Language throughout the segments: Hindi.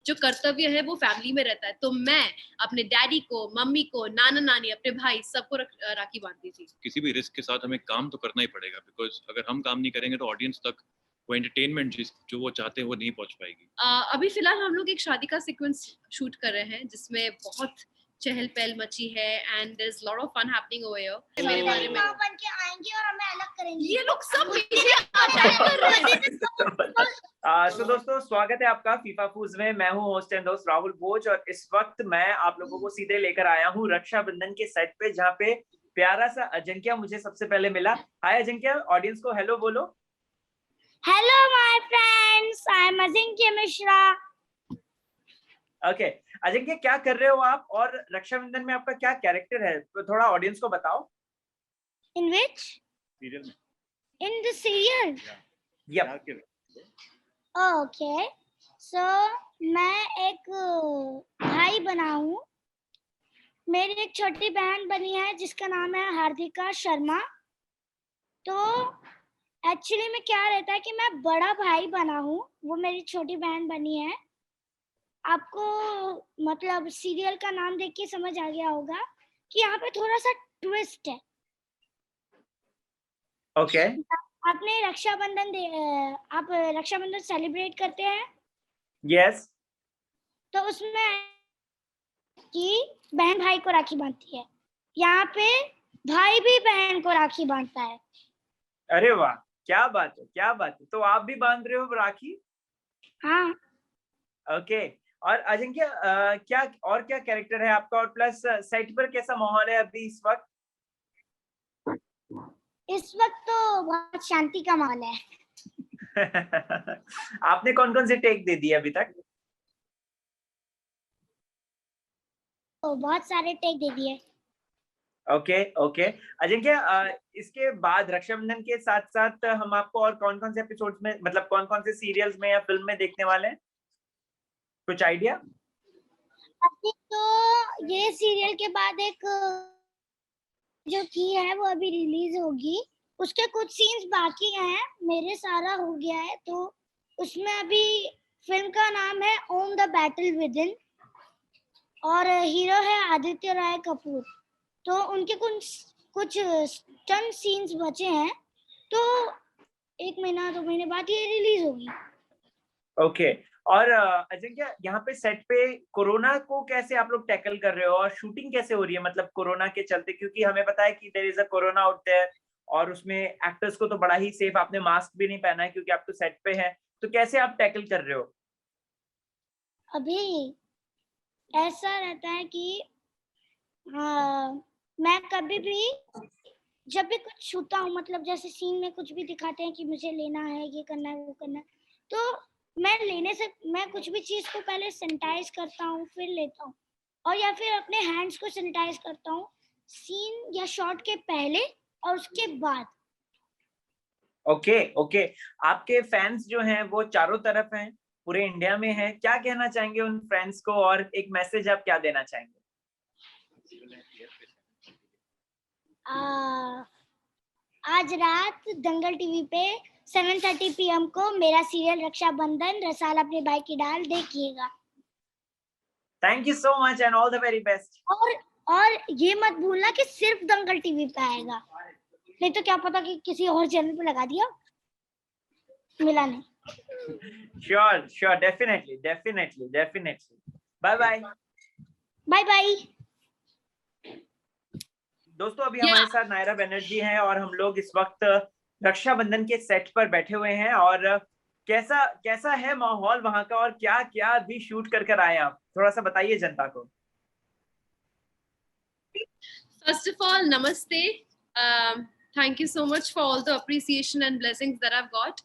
जो कर्तव्य है वो फैमिली में रहता है। तो मैं अपने डैडी को, मम्मी को, नाना नानी, अपने भाई सबको राखी बांधती थी। किसी भी रिस्क के साथ हमें काम तो करना ही पड़ेगा, बिकॉज अगर हम काम नहीं करेंगे तो ऑडियंस तक वो एंटरटेनमेंट जो वो चाहते हैं वो नहीं पहुंच पाएगी। अभी फिलहाल हम लोग एक शादी का सीक्वेंस शूट कर रहे हैं जिसमें बहुत चहल पहल मची है and there is lot of fun happening over here. मेरे बारे में बन के आएंगे और हमें अलग करेंगे। ये लोग सब मुझे अटैक कर रहे हैं। तो दोस्तों स्वागत है आपका फीफा फूज में। मैं हूं होस्ट एंड दोस्त राहुल भोज और इस वक्त मैं आप लोगों को सीधे लेकर आया हूं रक्षाबंधन के सेट पे, जहां पे प्यारा सा अजिंक्य मुझे सबसे पहले मिला। हाय अजिंक्य, ऑडियंस को हेलो बोलो। Hello my friends, I am Ajinkya Mishra. Okay Ajinkya, क्या कर रहे हो आप और रक्षाबंधन में आपका क्या कैरेक्टर है, तो थोड़ा ऑडियंस को बताओ। इन विच सीरियल में? In the serial. Yup. Okay, so मैं एक भाई बना हूँ। मेरी एक छोटी बहन बनी है जिसका नाम है हार्दिका शर्मा। तो एक्चुअली में क्या रहता है कि मैं बड़ा भाई बना हूँ, वो मेरी छोटी बहन बनी है। आपको मतलब सीरियल का नाम देख के समझ आ गया होगा कि यहाँ पे थोड़ा सा ट्विस्ट है। ओके आपने आप रक्षाबंधन सेलिब्रेट करते हैं? यस। तो उसमें कि बहन भाई को राखी बांधती है, यहाँ पे भाई भी बहन को राखी बांधता है। अरे वाह, क्या बात है, क्या बात है। तो आप भी बांध रहे हो राखी? हाँ। ओके और अजिंक्य क्या कैरेक्टर है आपका, और प्लस सेट पर कैसा माहौल है अभी इस वक्त? इस वक्त तो बहुत शांति का माहौल है। आपने कौन कौन से टेक दे दिए अभी तक? तो बहुत सारे टेक दे दिए। ओके अजिंक्य, इसके बाद रक्षाबंधन के साथ साथ हम आपको और कौन कौन से एपिसोड्स में, मतलब कौन कौन से सीरियल्स में या फिल्म में देखने वाले हैं, कुछ आइडिया? अभी तो ये सीरियल के बाद एक जो की है वो अभी रिलीज होगी, उसके कुछ सीन्स बाकी हैं, मेरे सारा हो गया है। तो उसमें अभी फिल्म का नाम है own the battle with in और हीरो है आदित्य राय कपूर। तो उनके कुछ स्टंट सीन्स बचे हैं, तो 1 महीना 2 महीने बाद ये रिलीज होगी। ओके और अजिंक्य, यहाँ पे सेट पे कोरोना को कैसे आप लोग टैकल कर रहे हो और शूटिंग कैसे हो रही है, मतलब कोरोना के चलते, क्योंकि हमें पता है कि there is a corona out there और उसमें एक्टर्स को तो बड़ा ही सेफ, आपने मास्क भी नहीं पहना है क्योंकि आप तो सेट पे हैं, तो कैसे आप टैकल कर रहे हो? अभी ऐसा रहता है कि मैं कभी भी जब भी कुछ छूता हूँ, मतलब जैसे सीन में कुछ भी दिखाते हैं कि मुझे लेना है, ये करना है, वो करना है, तो मैं कुछ भी चीज को पहले सैनिटाइज करता हूँ, फिर लेता हूँ, और या फिर अपने हैंड्स को सैनिटाइज करता हूँ सीन या शॉट के पहले और उसके बाद। ओके आपके फैंस जो हैं वो चारों तरफ हैं, पूरे इंडिया में हैं, क्या कहना चाहेंगे उन फैंस को और एक मैसेज आप क्या देना चाहेंगे? आज रात दंगल टीवी पे 7:30 PM को मेरा सीरियल रक्षाबंधन रसाल अपने भाई की डाल देखिएगा। Thank you so much and all the very best. और ये मत भूलना कि सिर्फ दंगल टीवी पे आएगा, नहीं तो क्या पता कि किसी और चैनल पे लगा दिया, मिला नहीं। Sure definitely. Bye bye. दोस्तों अभी हमारे साथ नायरा बनर्जी हैं और हम लोग इस वक्त रक्षाबंधन के सेट पर बैठे हुए हैं, और कैसा है माहौल वहां का और क्या क्या भी शूट कर आए आप, थोड़ा सा बताइए जनता को। First of all, namaste. Thank you so much for all the appreciation and blessings that I've got.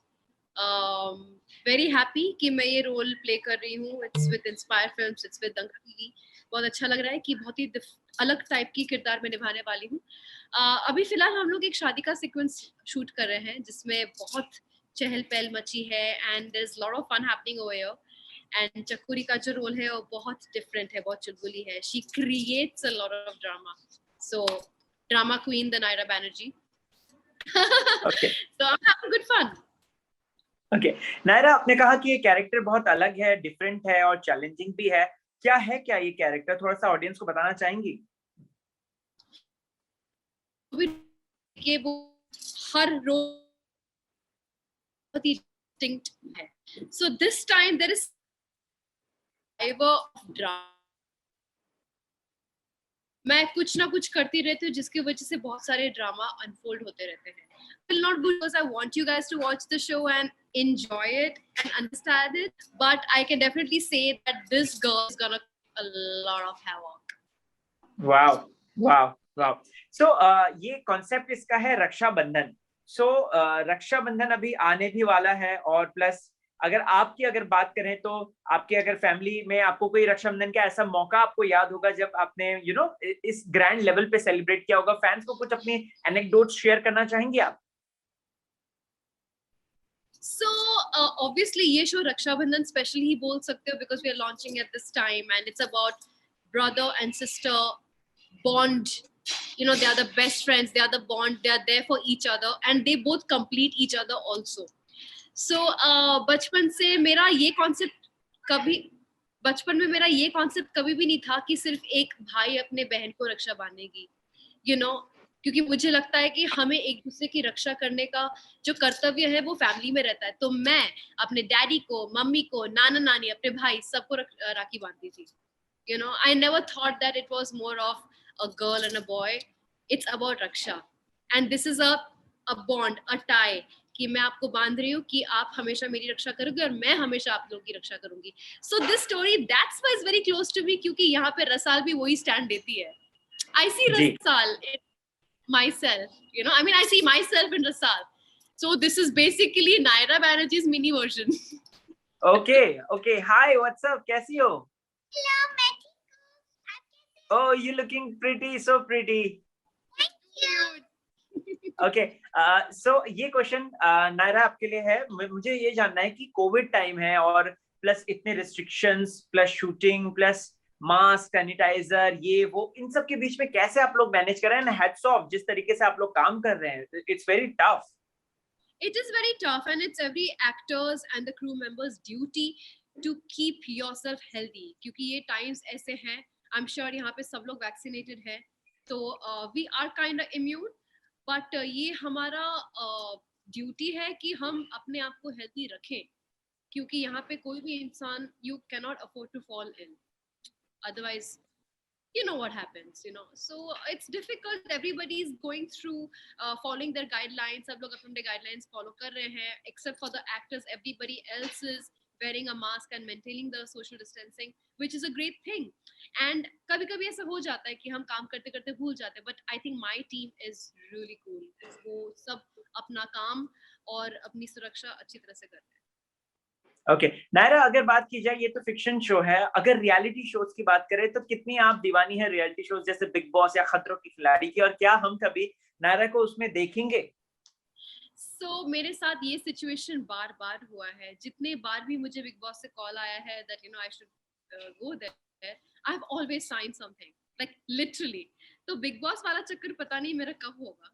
Very happy कि मैं ये रोल प्ले कर रही हूँ. It's with Inspire Films, it's with Dangal TV. बहुत अच्छा लग रहा है कि बहुत ही अलग टाइप की किरदार में निभाने वाली हूँ. अभी फिलहाल हम लोग एक शादी का सीक्वेंस शूट कर रहे हैं जिसमें बहुत चहल पहल मची है and there is lot of fun happening over here. And चक्कुरी का जो रोल है वो बहुत डिफरेंट है, बहुत चुलबुली है. She creates a lot of drama. So, drama queen, the Naira Banerjee. Okay. So I'm having good fun. Okay Naira, आपने कहा कि ये कैरेक्टर बहुत अलग है, डिफरेंट है और चैलेंजिंग भी है। क्या है क्या ये कैरेक्टर, थोड़ा सा ऑडियंस को बताना चाहेंगी? कि वो हर रोज बहुत ही distinct है. So this time there is flavor of drama. मैं कुछ ना कुछ करती रहती हूँ जिसकी वजह से बहुत सारे ड्रामा अनफोल्ड होते रहते हैं. Will not be because I want you guys to watch the show and enjoy it and understand it, but I can definitely say that this girl is gonna a lot of havoc. Wow wow wow. So ये कॉन्सेप्ट इसका है रक्षाबंधन. सो रक्षाबंधन अभी आने भी वाला है, और प्लस अगर बात करें तो आपके अगर फैमिली में आपको कोई रक्षाबंधन का ऐसा मौका आपको याद होगा जब आपने इस ग्रैंड लेवल पे सेलिब्रेट किया होगा, फैंस को कुछ अपनी एनेक्डोट्स शेयर करना चाहेंगे आप? So obviously ये show रक्षाबंधन स्पेशली ही बोल सकते हो because we are launching at this time and it's about brother and sister bond. They are the best friends, they are the bond, they are there for each other and they both complete each other also. So बचपन से मेरा ये कॉन्सेप्ट कभी भी नहीं था कि सिर्फ एक भाई अपने बहन को रक्षा बांधेगी, क्योंकि मुझे लगता है कि हमें एक दूसरे की रक्षा करने का जो कर्तव्य है वो फैमिली में रहता है. तो मैं अपने डैडी को, मम्मी को, नाना नानी, अपने भाई सबको राखी बांधती थी. I never thought that it was more of a girl and a boy. It's about raksha and this is a bond, a tie कि मैं आपको बांध रही हूँ कि आप हमेशा मेरी रक्षा करोगे और मैं हमेशा आप लोगों की रक्षा करूंगी. So this story, that's why it's very close to me, क्योंकि यहाँ पे रसाल भी वही स्टैंड देती है. I see Rasal in myself, I see myself in Rasal. So this is basically Naira Banerjee's mini version. Okay. Hi, what's up? कैसी हो? Hello, मैं ठीक हूँ. Oh, you looking pretty, so pretty. Thank you. Okay, so ये क्वेश्चन नायरा आपके लिए है. मुझे ये जानना है कि कोविड टाइम है और प्लस इतने restrictions, plus shooting, plus mask, sanitizer, ये वो, इन सब के बीच में कैसे आप लोग मैनेज कर रहे हैं? हैट्स ऑफ जिस तरीके से आप लोग काम कर रहे हैं. It's very tough. It is very tough and it's every actor's and the crew member's duty to keep yourself healthy, क्योंकि ये times ऐसे हैं. I'm sure यहाँ पे सब लोग vaccinated हैं, तो we are kind of immune, but ये हमारा ड्यूटी है कि हम अपने आप को हेल्दी रखें, क्योंकि यहाँ पे कोई भी इंसान, you cannot afford to fall ill, otherwise you know what happens. So it's difficult. Everybody is going through following their guidelines. सब लोग अपने guidelines follow कर रहे हैं, except for the actors. Everybody else is wearing a mask and maintaining the social distancing, which is a great thing. And कभी-कभी ऐसा हो जाता है कि हम काम करते-करते भूल जाते हैं, but I think my team is really cool. वो सब अपना काम और अपनी सुरक्षा अच्छी तरह से करते हैं. ओके नायरा, अगर बात की जाए, ये तो फिक्शन शो है, अगर रियलिटी शोज की बात करें तो कितनी आप दीवानी है रियलिटी शोज जैसे बिग बॉस या खतरों के खिलाड़ी की, और क्या हम कभी नायरा को उसमें देखेंगे? So मेरे साथ ये सिचुएशन बार-बार हुआ है. जितने बार भी मुझे बिग बॉस से कॉल आया है that I should go there, I've always signed something, like literally. तो बिग बॉस वाला चक्कर पता नहीं मेरा कब होगा.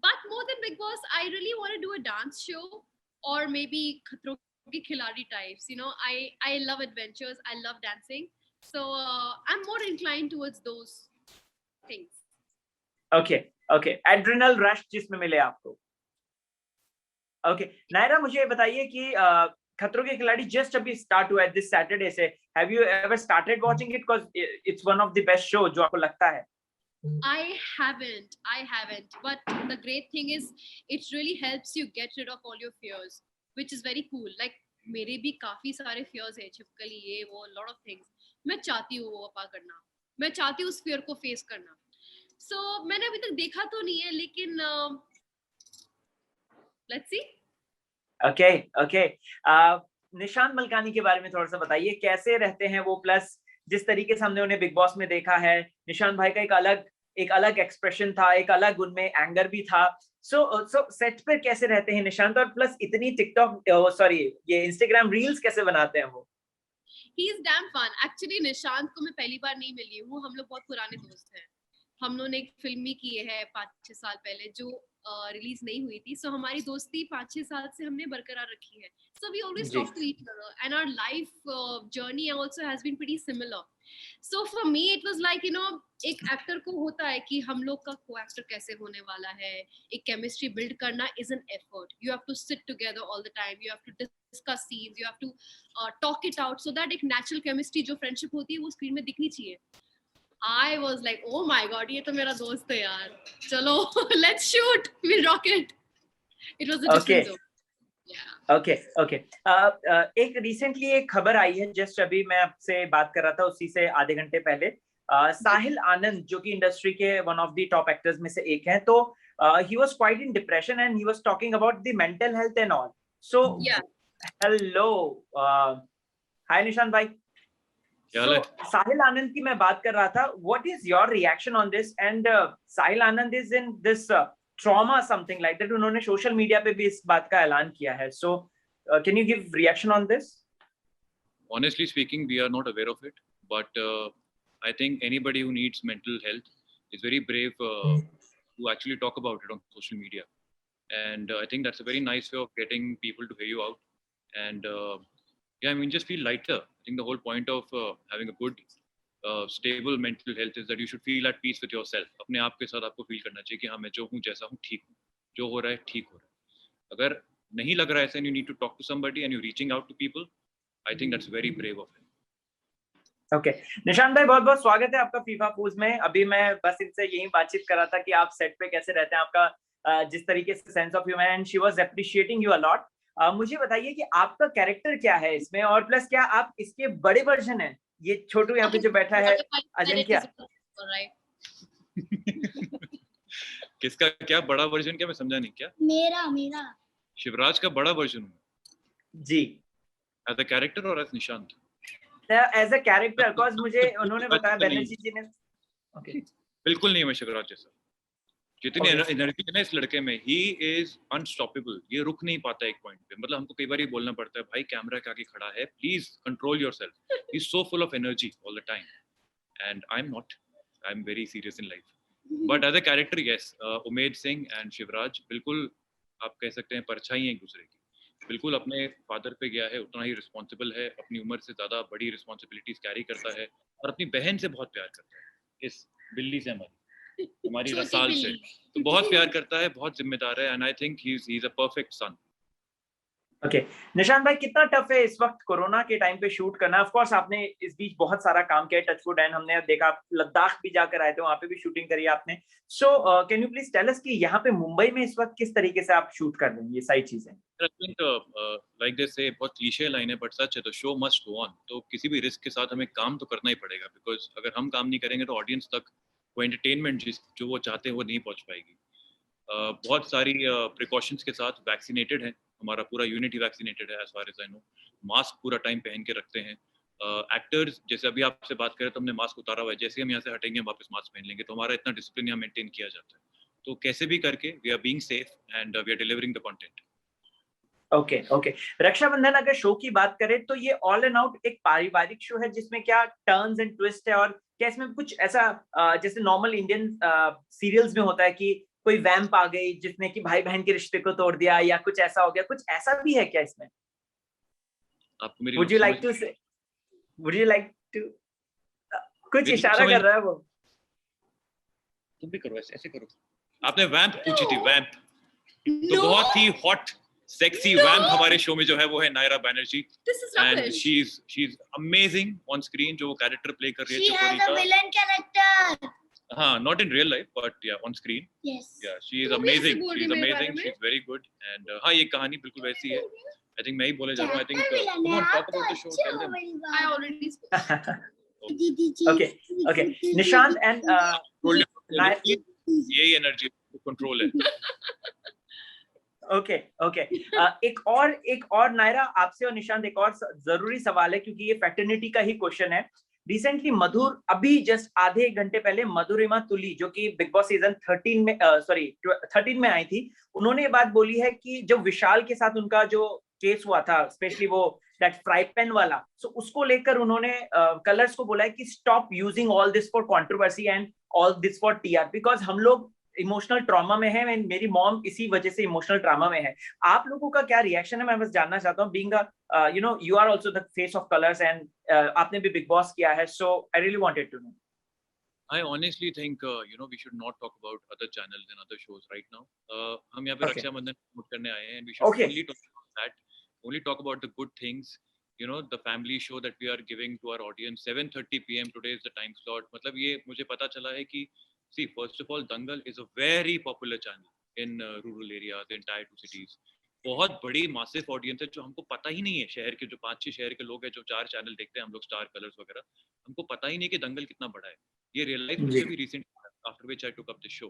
But more than Big Boss, I really want to do a dance show or maybe खतरों के खिलाड़ी types. I love adventures, I love dancing, so I'm more inclined towards those things. Okay adrenal rush जिसमें मिले आपको. ओके नायरा, मुझे बताइए कि खतरों के खिलाड़ी जस्ट अभी स्टार्ट हुआ है दिस सैटरडे से. Have you ever started watching it? Because it's one of the best show जो आपको लगता है. I haven't. But the great thing is, it really helps you get rid of all your fears, which is very cool. Like मेरे भी काफी सारे fears है, छिपकली, ये वो, lot of things. मैं चाहती हूँ वो अपा करना. मैं चाहती हूँ उस fear को face करना. So मैंने अभी तक देखा तो नहीं है, लेकिन let's see. Okay Nishant Malkani के बारे में थोड़ा सा बताइए, कैसे रहते हैं वो? प्लस जिस तरीके से हमने उन्हें बिग बॉस में देखा है, निशांत भाई का एक अलग एक्सप्रेशन था, एक अलग उनमें एंगर भी था. सो सेट पर कैसे रहते हैं निशांत, और प्लस इतनी ये इंस्टाग्राम रील्स कैसे बनाते हैं वो? He is damn fun. Actually Nishant को मैं पहली बार नहीं मिली हूँ, हम लोग बहुत पुराने दोस्त हैं. हम लोगों ने एक फिल्म भी की है 5-6 साल पहले, जो रिलीज नहीं हुई थी. सो हमारी दोस्ती 5-6 साल से हमने बरकरार रखी है. So we always जी. talk to each other, and our life journey also has been pretty similar. So for me it was like, you know, एक एक्टर को होता है कि हम लोग का को एक्टर कैसे होने वाला है, एक केमिस्ट्री बिल्ड करना is an effort. You have to sit together all the time, you have to discuss scenes, you have to talk it out so that एक natural chemistry जो friendship होती है वो स्क्रीन में दिखनी चाहिए. I was like, oh my god, ये तो मेरा दोस्त है यार, चलो let's shoot, we'll rock it. It was a different zone. Yeah. Okay. एक रिसेंटली एक खबर आई है, जस्ट अभी मैं आपसे बात कर रहा था उसी से आधे घंटे पहले. साहिल आनंद जो कि इंडस्ट्री के one of the top actors में से एक हैं, तो he was quite in depression and he was talking about the mental health and all. So Yeah. hello, hi Nishant भाई. So Sahil Anand की मैं बात कर रहा था. What is your reaction on this? And Sahil Anand is in this trauma, something like that. उन्होंने सोशल मीडिया पे भी इस बात का ऐलान किया है. So can you give reaction on this? Honestly speaking, we are not aware of it, but I think anybody who needs mental health is very brave to actually talk about it on social media, and I think that's a very nice way of getting people to hear you out. And yeah, I mean, just feel lighter. I think the whole point of having a good stable mental health is that you should feel at peace with yourself. अपने आप के साथ आपको feel करना चाहिए कि हाँ, मैं जो हूँ जैसा हूँ ठीक हूँ, जो हो रहा है ठीक हो रहा है. अगर नहीं लग रहा है ऐसा, and you need to talk to somebody and you're reaching out to people, I think that's very brave of him. Okay, Nishant भाई बहुत बहुत स्वागत है आपका फीफा फूज में. अभी मैं बस इनसे यही बातचीत कर रहा था कि आप सेट पे कैसे रहते हैं, आपका जिस तरीके से sense of humour, and she was appreciating you a lot. मुझे बताइए कि आपका कैरेक्टर क्या है इसमें, और प्लस क्या आप इसके बड़े वर्जन हैं? ये छोटू यहाँ पे जो बैठा है अजिंक्य, किसका क्या बड़ा वर्जन? क्या मैं समझा नहीं. क्या मेरा शिवराज का बड़ा वर्जन हूँ जी, एज अ कैरेक्टर और as Nishant? As a character, because मुझे उन्होंने बताया बनर्जी जी ने. ओके, बिल्कुल नहीं मैं शिवराज जैसा. जितनी एनर्जी है ना इस लड़के में, ही इज अनस्टॉपेबल. ये रुक नहीं पाता एक पॉइंट पे. मतलब हमको कई बार ही बोलना पड़ता है, भाई कैमरा के आगे खड़ा है, please control yourself. He is so full of energy all the time, and I am not. I am very serious in life. But as a character yes, Umed Singh and Shivraj बिल्कुल आप कह सकते हैं परछाई हैं एक दूसरे की. बिल्कुल अपने फादर पे गया है, उतना ही रिस्पॉन्सिबल है, अपनी उम्र से ज्यादा बड़ी रिस्पॉन्सिबिलिटीज कैरी करता है, और अपनी बहन से बहुत प्यार करता है. इस बिल्ली से हमारी रसाल से तो बहुत प्यार करता है, बहुत जिम्मेदार है, and I think he is a perfect son. Okay, Nishant भाई कितना टफ है इस वक्त कोरोना के टाइम पे शूट करना? ऑफ कोर्स आपने इस बीच बहुत सारा काम किया, टचवुड, एंड हमने देखा लद्दाख भी जाकर आए थे, वहां पे भी शूटिंग करी आपने. So can you please tell us कि यहाँ पे मुंबई में इस वक्त किस तरीके से आप शूट कर रहे हैं ये सारी चीजें? आई थिंक लाइक दिस से बहुत क्लीशे लाइन है बट सच है, तो शो मस्ट गो ऑन. तो किसी भी रिस्क के साथ हमें काम तो करना ही पड़ेगा, बिकॉज अगर हम काम नहीं करेंगे तो ऑडियंस तक वो एंटरटेनमेंट जो वो चाहते हैं वो नहीं पहुंच पाएगी. बहुत सारी प्रिकॉशंस के साथ वैक्सीनेटेड है, हमारा पूरा यूनिट ही वैक्सीनेटेड है as far as I know. Mask पूरा टाइम पहन के रखते हैं. एक्टर्स जैसे अभी आपसे बात करें तो हमने मास्क उतारा हुआ है, जैसे हम यहाँ से हटेंगे वापस मास्क पहन लेंगे. तो हमारा इतना डिसिप्लिन यहाँ मेंटेन किया जाता है. तो कैसे भी करके we are being safe and we are delivering the content. Okay. Rakshabandhan अगर शो की बात करें तो ये ऑल एंड आउट एक पारिवारिक शो है जिसमें क्या टर्न्स एंड ट्विस्ट है, और क्या इसमें कुछ ऐसा जैसे नॉर्मल इंडियन सीरियल्स में होता है कि कोई वैम्प आ गई जिसने कि भाई बहन के रिश्ते को तोड़ दिया, या कुछ ऐसा हो गया, कुछ ऐसा भी है क्या इसमें? आपको मेरी Would you like to कुछ इशारा कर रहा है वो? तुम भी करो, ऐसे करो. आपने वैम्प पूछी थी, वैम्प तो बहुत ही हॉट सेक्सी वैम्प हमारे शो में जो है वो है Naira Banerjee, and she is amazing on screen. जो वो कैरेक्टर प्ले कर रही है She has a villain character. हाँ, not in real life but yeah on screen. Yes. Yeah, she is amazing. She is very good. And हाँ, ये कहानी बिल्कुल वैसी है. I think मैं ही बोले जा रहा हूँ. I think come on, talk about the show. Tell them. I already spoke. Okay. Nishant and यही एनर्जी कंट्रोल है. ओके. एक और नायरा आपसे और निशांत एक और जरूरी सवाल है, क्योंकि ये फैटर्निटी का ही क्वेश्चन है. रिसेंटली मधुर, अभी जस्ट आधे एक घंटे पहले मधुरिमा तुली जो कि बिग बॉस सीजन 13 में आई थी, उन्होंने ये बात बोली है कि जब विशाल के साथ उनका जो केस हुआ था, स्पेशली वो दैट फ्राई पैन वाला, सो उसको लेकर उन्होंने कलर्स को बोला है कि stop using all this for controversy and all this for TR, because हम लोग इमोशनल ट्रॉमा में है, मेरी मॉम इसी वजह से इमोशनल ट्रॉमा में है। आप लोगों का क्या रिएक्शन है, मैं बस जानना चाहता हूँ। Being you know you are also the face of Colors and आपने भी बिग बॉस किया है, so I really wanted to know. I honestly think we should not talk about other channels and other shows right now. हम यहाँ पे Okay. रक्षाबंधन promote करने आए हैं, and we should Okay. only talk about that. Only talk about the good things. The family show that we are giving to our audience. 7:30 p.m. today is the time slot. मतलब ये मुझे पता चला है कि see, first of all, Dangal is a very popular channel in rural areas, in tier 2 cities. बहुत बड़ी massive audience है जो हमको पता ही नहीं है, शहर के जो 5-6 शहर के लोग हैं जो 4 चैनल देखते हैं हम लोग, स्टार कलर्स वगैरह, हमको पता ही नहीं कि दंगल कितना बड़ा है। ये रियलाइज मुझे भी recent after which I took up the show,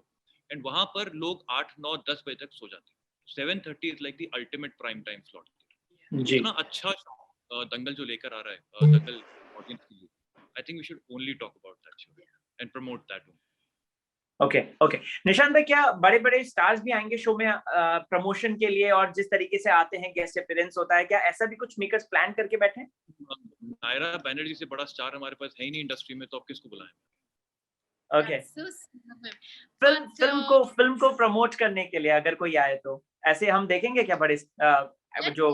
and वहां पर लोग 8, 9, 10 बजे तक सो जाते हैं। 7:30 is like the ultimate prime time slot. जी इतना अच्छा शो दंगल जो लेकर आ रहा है दंगल ऑडियंस के लिए, I think we should only talk about that show and promote that. Okay okay. Nishant भाई, क्या बड़े बड़े स्टार्स भी आएंगे शो में प्रमोशन के लिए, और जिस तरीके से आते हैं गेस्ट अपीयरेंस होता है, क्या ऐसा भी कुछ मेकर्स प्लान करके बैठे हैं? नायरा बनर्जी से बड़ा स्टार हमारे पास है ही नहीं इंडस्ट्री में, तो आप किसको बुलाएं? Okay. That's so sweet of him. Film को प्रमोट करने के लिए अगर कोई आए तो ऐसे हम देखेंगे क्या बड़े जो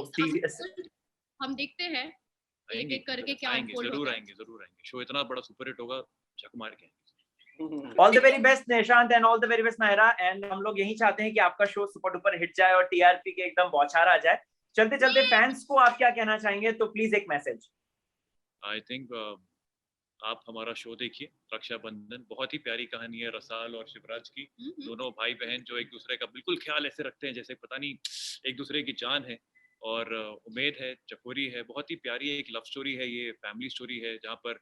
हम देखते हैं एक एक करके क्या आएंगे, unfold जरूर होता है। आएंगे, जरूर आएंगे। शो इतना बड़ा सुपर हिट होगा, झक मार के। All the very best Nishant and all the very best Naira, and हम लोग यही चाहते हैं कि आपका शो सुपर डुपर हिट जाए और टीआरपी के एकदम बौछार आ जाए। चलते चलते फैंस को आप क्या कहना चाहेंगे, तो प्लीज एक मैसेज। आई थिंक आप हमारा शो देखिए, रक्षाबंधन बहुत ही प्यारी कहानी है रसाल और शिवराज की। दोनों भाई बहन जो एक दूसरे का बिल्कुल ख्याल ऐसे रखते हैं जैसे पता नहीं एक दूसरे की जान है, और उम्मीद है, चकोरी है, बहुत ही प्यारी एक लव स्टोरी है, ये फैमिली स्टोरी है जहाँ पर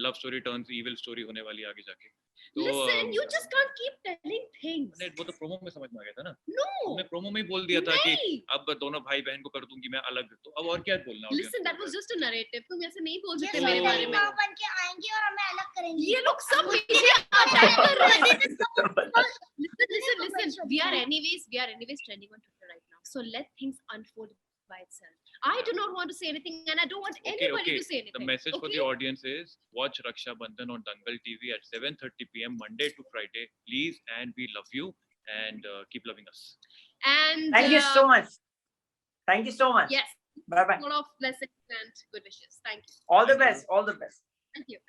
love story turns evil story होने वाली आगे जाके। तो Listen, you just can't keep telling things. वो तो प्रोमो में समझ में आ गया था ना। No. हमने प्रोमो में ही बोल दिया था कि नहीं. अब दोनों भाई बहन को कर दूंगी मैं अलग, तो अब और क्या बोलना। Listen, that was just a narrative. तुम ऐसे नहीं बोल ये सकते सब मेरे बारे मेरी में। माँ बन के आएंगे और हमें अलग करेंगे। ये लोग सब मुझे अटैक कर रहे हैं। Listen. We are anyways trending on Twitter right now. So let things unfold by itself. I do not want to say anything, and I don't want anybody to say anything. The message for the audience is watch Raksha Bandhan on Dangal TV at 7:30 p.m. Monday to Friday, please, and we love you, and keep loving us. And thank you so much. Thank you so much. Yes. Bye bye. A lot of blessings and good wishes. Thank you. All the best. All the best. Thank you.